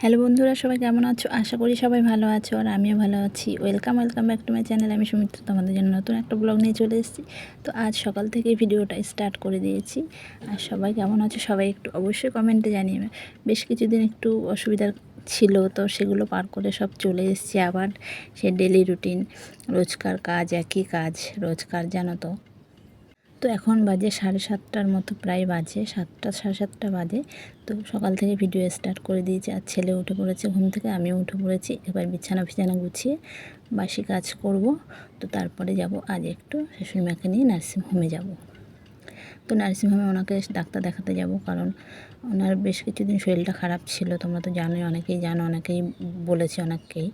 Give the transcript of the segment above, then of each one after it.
Hello বন্ধুরা, সবাই কেমন আছো? আশা করি সবাই ভালো আছো আর আমিও ভালো আছি। Welcome back to my channel. আমি সুমিত্রা, তোমাদের জন্য নতুন একটা ব্লগ নিয়ে চলে এসেছি। তো আজ সকাল থেকে ভিডিওটা স্টার্ট করে দিয়েছি। আর সবাই কেমন আছো সবাই একটু অবশ্যই কমেন্টে জানিয়ে। বেশ কিছুদিন একটু অসুবিধার ছিল, তো সেগুলো পার করে সব চলে এসেছি আবার সে ডেলি রুটিন, রোজকার কাজ, একই কাজ রোজকার, জানো তো। তো এখন বাজে 7:30টার মতো, প্রায় বাজে 7টা, 7:30 বাজে। তো সকাল থেকে ভিডিও স্টার্ট করে দিয়েছি। আর ছেলে উঠে পড়েছে ঘুম থেকে, আমিও উঠে পড়েছি। এবার বিছানা গুছিয়ে বাসি কাজ করব। তো তারপরে যাব আজ একটু শাশুড়িমাকে নিয়ে নার্সিংহোমে যাব। তো নার্সিংহোমে ওনাকে ডাক্তার দেখাতে যাব, কারণ ওনার বেশ কিছুদিন শরীরটা খারাপ ছিল। তোমরা তো জানোই, অনেকেই জানো, অনেকেই বলেছে অনেককেই।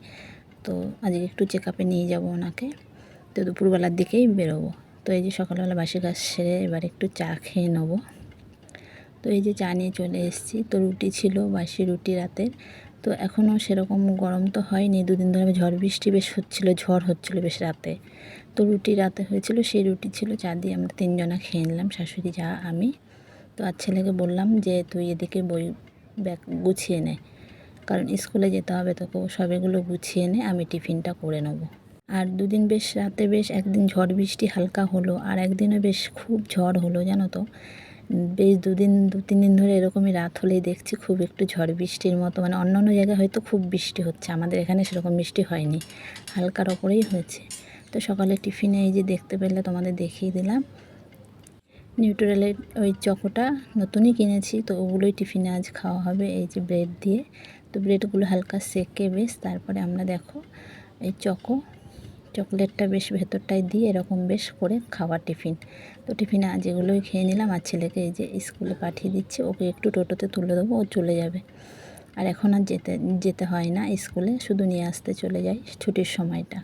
তো আজকে একটু চেক আপে নিয়ে যাব ওনাকে। তো দুপুরবেলার দিকেই বেরোবো। তো এই যে সকালবেলা বাসি কাজ সেরে এবার একটু চা খেয়ে নেবো। তো এই যে চা নিয়ে চলে এসেছি। তো রুটি ছিল, বাসি রুটি রাতের। তো এখনও সেরকম গরম তো হয়নি, দুদিন ধরে ঝড় বৃষ্টি বেশ ঝড় হচ্ছিলো বেশ রাতে। তো রুটি রাতে হয়েছিল, সেই রুটি ছিল, চা দিয়ে আমরা তিনজনা খেয়ে নিলাম, শাশুড়ি, যা, আমি। তো আর ছেলেকে বললাম যে তুই এদিকে বই ব্যাগ গুছিয়ে নে, কারণ স্কুলে যেতে হবে তোকে, সবগুলো গুছিয়ে নে, আমি টিফিনটা করে নেবো। আর দুদিন বেশ রাতে বেশ একদিন ঝড় বৃষ্টি হালকা হলো, আর একদিনও বেশ খুব ঝড় হলো, জানো তো। বেশ 2-3 দিন ধরে এরকমই রাত হলেই দেখছি খুব একটু ঝড় বৃষ্টির মতো, মানে অন্য জায়গায় হয়তো খুব বৃষ্টি হচ্ছে, আমাদের এখানে সেরকম বৃষ্টি হয়নি, হালকার ওপরেই হয়েছে। তো সকালে টিফিনে এই যে দেখতে পেলে, তোমাদের দেখিয়ে দিলাম, নিউট্রেলের ওই চকোটা নতুনই কিনেছি, তো ওগুলোই টিফিনে আজ খাওয়া হবে, এই যে ব্রেড দিয়ে। তো ব্রেডগুলো হালকা সেকে বেশ, তারপরে আমরা দেখো এই চকলেটটা বেশ ভেতরটায় দিয়ে এরকম বেশ করে খাওয়া টিফিন। তো টিফিনে আজ এগুলোই খেয়ে নিলাম। আর ছেলেকে এই যে স্কুলে পাঠিয়ে দিচ্ছি, ওকে একটু টোটোতে তুলে দেবো, ও চলে যাবে। আর এখন আর যেতে হয় না স্কুলে, শুধু নিয়ে আসতে চলে যাই ছুটির সময়টা।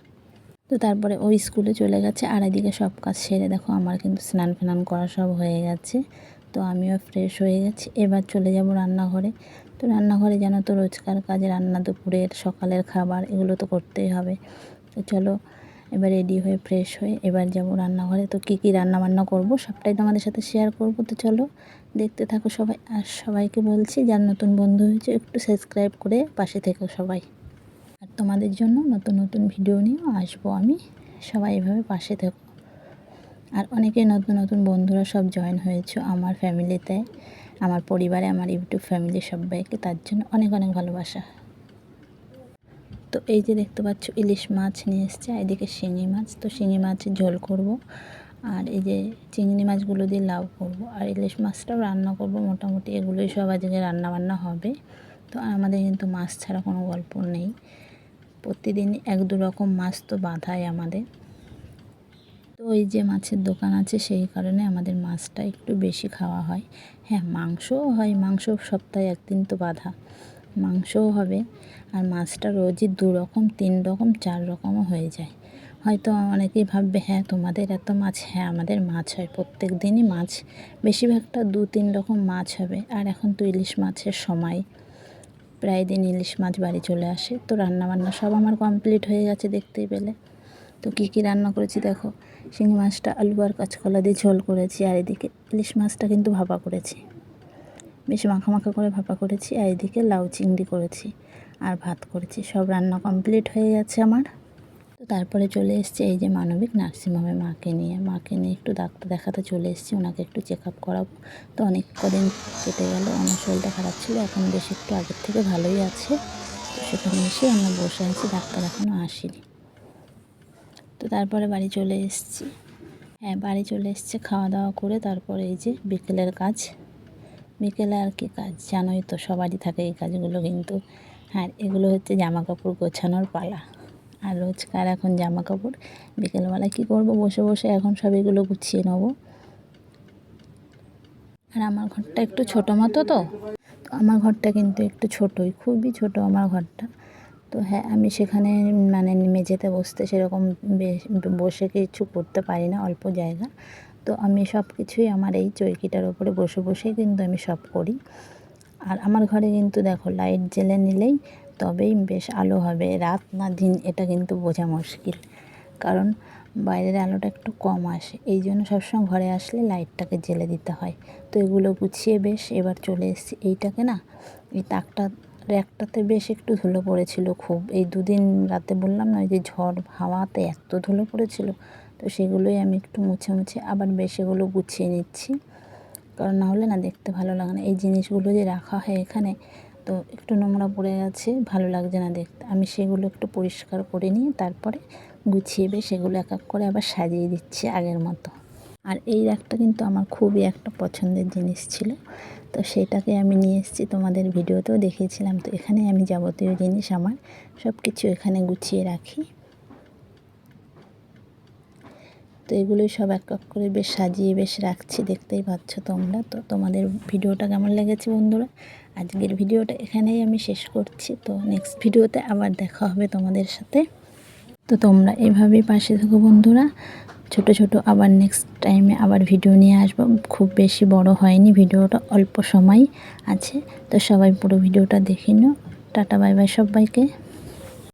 তো তারপরে ওই স্কুলে চলে গেছে, আর এদিকে সব কাজ সেরে দেখো আমার কিন্তু স্নান ফেনান করা সব হয়ে গেছে। তো আমিও ফ্রেশ হয়ে গেছি, এবার চলে যাব রান্নাঘরে। তো রান্নাঘরে জানো তো, রোজকার কাজে রান্না, দুপুরের, সকালের খাবার, এগুলো তো করতেই হবে। তো চলো এবার রেডি হয়ে ফ্রেশ হয়ে এবার যাব রান্নাঘরে। তো কী কী রান্নাবান্না করব সবটাই তোমাদের সাথে শেয়ার করব। তো চলো দেখতে থাকো সবাই। আর সবাইকে বলছি, যার নতুন বন্ধু হয়েছে একটু সাবস্ক্রাইব করে পাশে থেকো সবাই। আর তোমাদের জন্য নতুন নতুন ভিডিও নিয়েও আসবো আমি, সবাই এভাবে পাশে থেকো। আর অনেকে নতুন নতুন বন্ধুরা সব জয়েন হয়েছো আমার ফ্যামিলিতে, আমার পরিবারে, আমার ইউটিউব ফ্যামিলি, সবাইকে তার জন্য অনেক অনেক ভালোবাসা। তো এই যে দেখতে পাচ্ছ ইলিশ মাছ নিয়ে এসছে, এদিকে শিঙি মাছ। তো শিঙি মাছের ঝোল করব, আর এই যে চিংড়ি মাছগুলো দিয়ে লাউ করব, আর ইলিশ মাছটাও রান্না করব। মোটামুটি এগুলোই সব আজকে রান্না হবে। তো আমাদের কিন্তু মাছ ছাড়া কোনো গল্প নেই, প্রতিদিন 1-2 রকম মাছ তো বাঁধাই আমাদের। তো ওই যে মাছের দোকান আছে, সেই কারণে আমাদের মাছটা একটু বেশি খাওয়া হয়। হ্যাঁ, মাংসও হয়, মাংস সপ্তাহে 1 দিন তো বাঁধা, মাংসও হবে। আর মাছটা রোজই 2 রকম, 3 রকম, 4 রকমও হয়ে যায়। হয়তো অনেকেই ভাববে হ্যাঁ তোমাদের এত মাছ, হ্যাঁ আমাদের মাছ হয় প্রত্যেক দিনই মাছ, বেশিরভাগটা 2-3 রকম মাছ হবে। আর এখন তো ইলিশ মাছের সময়, প্রায় দিন ইলিশ মাছ বাড়ি চলে আসে। তো রান্নাবান্না সব আমার কমপ্লিট হয়ে গেছে দেখতেই পেলে। তো কী কী রান্না করেছি দেখো, শিঙি মাছটা আলু আর কাঁচকলা দিয়ে ঝোল করেছি, আর এদিকে ইলিশ মাছটা কিন্তু ভাপা করেছি, বেশ মাখা মাখা করে ভাপা করেছি। আর এদিকে লাউ চিংড়ি করেছি, আর ভাত করেছি, সব রান্না কমপ্লিট হয়ে গেছে আমার। তো তারপরে চলে এসেছি এই যে মানবিক নার্সিংহোমে মাকে নিয়ে একটু ডাক্তার দেখাতে চলে এসেছি, ওনাকে একটু চেক আপ করাবো। তো অনেক কদিন কেটে গেল, ওনার শরীরটা খারাপ ছিল, এখন বেশ একটু আগের থেকে ভালোই আছে। তো সেখানে এসে আমরা বসে আছি, ডাক্তার এখনও আসেনি। তো তারপরে বাড়ি চলে এসেছি। হ্যাঁ, বাড়ি চলে এসেছে খাওয়া দাওয়া করে। তারপরে এই যে বিকেলের কাজ, বিকেলে আর কি কাজ জানোই তো, সবারই থাকে এই কাজগুলো কিন্তু। হ্যাঁ, এগুলো হচ্ছে জামা কাপড় গোছানোর পালা। আর রোজকার এখন জামা কাপড় বিকেলবেলায় কী করব, বসে বসে এখন সব এগুলো গুছিয়ে নেব। আর আমার ঘরটা একটু ছোটো মতো, তো আমার ঘরটা কিন্তু একটু ছোটোই, খুবই ছোটো আমার ঘরটা। তো হ্যাঁ, আমি সেখানে মানে মেঝেতে বসতে সেরকম বসে কিছু করতে পারি না, অল্প জায়গা। তো আমি সব কিছুই আমার এই চৌকিটার ওপরে বসে বসেই কিন্তু আমি সব করি। আর আমার ঘরে কিন্তু দেখো লাইট জ্বেলে নিলেই তবেই বেশ আলো হবে, রাত না দিন এটা কিন্তু বোঝা মুশকিল, কারণ বাইরের আলোটা একটু কম আসে, এই জন্য সবসময় ঘরে আসলে লাইটটাকে জ্বেলে দিতে হয়। তো এগুলো গুছিয়ে বেশ এবার চলে এসেছি এইটাকে না, এই তাকটা র্যাকটাতে বেশ একটু ধুলো পড়েছিল খুব। এই দুদিন রাতে বললাম না, ওই যে ঝড় হাওয়াতে এত ধুলো পড়েছিল, তো সেগুলোই আমি একটু মুছে মুছে আবার বেশ এগুলো গুছিয়ে নিচ্ছি, কারণ না হলে না দেখতে ভালো লাগে না। এই জিনিসগুলো যে রাখা হয় এখানে, তো একটু নোংরা পড়ে গেছে, ভালো লাগছে না দেখতে। আমি সেগুলো একটু পরিষ্কার করে নিয়ে তারপরে গুছিয়ে বেশ সেগুলো এক এক করে আবার সাজিয়ে দিচ্ছি আগের মতো। আর এই র্যাকটা কিন্তু আমার খুবই একটা পছন্দের জিনিস ছিল, তো সেটাকে আমি নিয়ে এসেছি, তোমাদের ভিডিওতেও দেখিয়েছিলাম। তো এখানে আমি যাবতীয় জিনিস আমার সব কিছু এখানে গুছিয়ে রাখি। তো এগুলোই সব এক এক করে বেশ সাজিয়ে বেশ রাখছি, দেখতেই পাচ্ছ তোমরা। তো তোমাদের ভিডিওটা কেমন লেগেছে বন্ধুরা? আজকের ভিডিওটা এখানেই আমি শেষ করছি। তো নেক্সট ভিডিওতে আবার দেখা হবে তোমাদের সাথে। তো তোমরা এভাবেই পাশে থেকো বন্ধুরা। ছোট ছোট আবার নেক্সট টাইমে আবার ভিডিও নিয়ে আসবো। খুব বেশি বড় হয়নি ভিডিওটা, অল্প সময় আছে। তো সবাই পুরো ভিডিওটা দেখে নিও। টাটা বাই বাই সবাইকে।